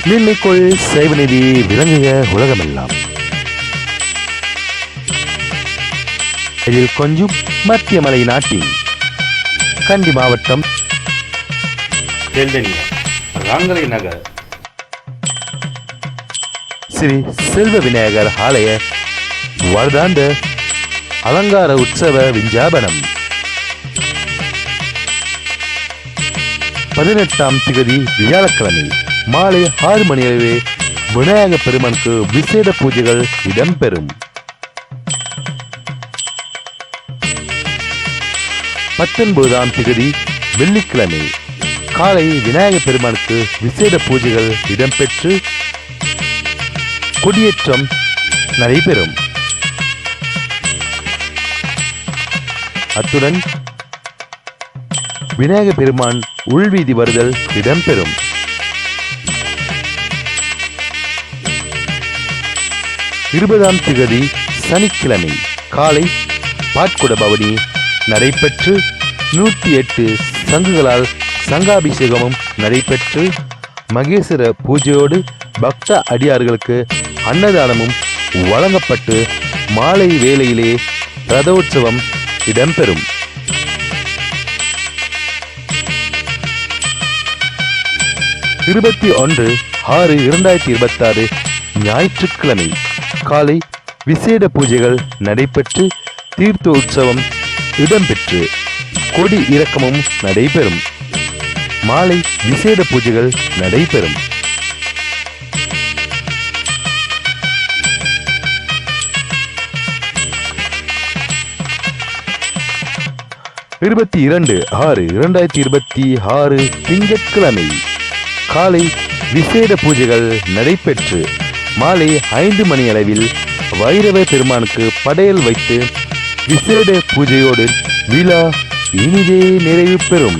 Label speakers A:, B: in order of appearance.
A: மின்னிக்குள் சைவநிதி விளங்குக உலகமெல்லாம். இதில் கொஞ்சம் மத்திய மலை நாட்டின் கண்டி மாவட்டம் ராங்கலை நகர் ஸ்ரீ செல்வ விநாயகர் ஆலய வருடாந்த அலங்கார உற்சவ விஞ்ஞாபனம் 18ஆம் திகதி வியாழக்கிழமை மாலை 6 மணி அளவே விநாயக பெருமானுக்கு விசேட பூஜைகள் இடம்பெறும். 19ஆம் திகதி வெள்ளிக்கிழமை காலை விநாயக பெருமானுக்கு விசேட பூஜைகள் இடம்பெற்று கொடியேற்றம் நடைபெறும். அத்துடன் விநாயக பெருமான் உள்வீதி வருதல் இடம்பெறும். 20ஆம் திகதி சனிக்கிழமை காலை பாட்குட பவனி நடைபெற்று 108 சங்குகளால் சங்காபிஷேகமும் நடைபெற்று மகேஸ்வர பூஜையோடு பக்த அடியார்களுக்கு அன்னதானமும் வழங்கப்பட்டு மாலை வேளையிலே ரதோற்சவம் இடம்பெறும். 21/6/2026 ஞாயிற்றுக்கிழமை காலை விசேட பூஜைகள் நடைபெற்று தீர்த்த உற்சவம் இடம்பெற்று கொடி இறக்கமும் நடைபெறும். மாலை விசேட பூஜைகள் நடைபெறும். 22/6/2026 திங்கட்கிழமை காலை விசேட பூஜைகள் நடைபெற்று மாலை 5 மணி அளவில் வைரவ பெருமானுக்கு படையல் வைத்து விசேட பூஜையோடு விழா இனிதே நிறைவு பெறும்.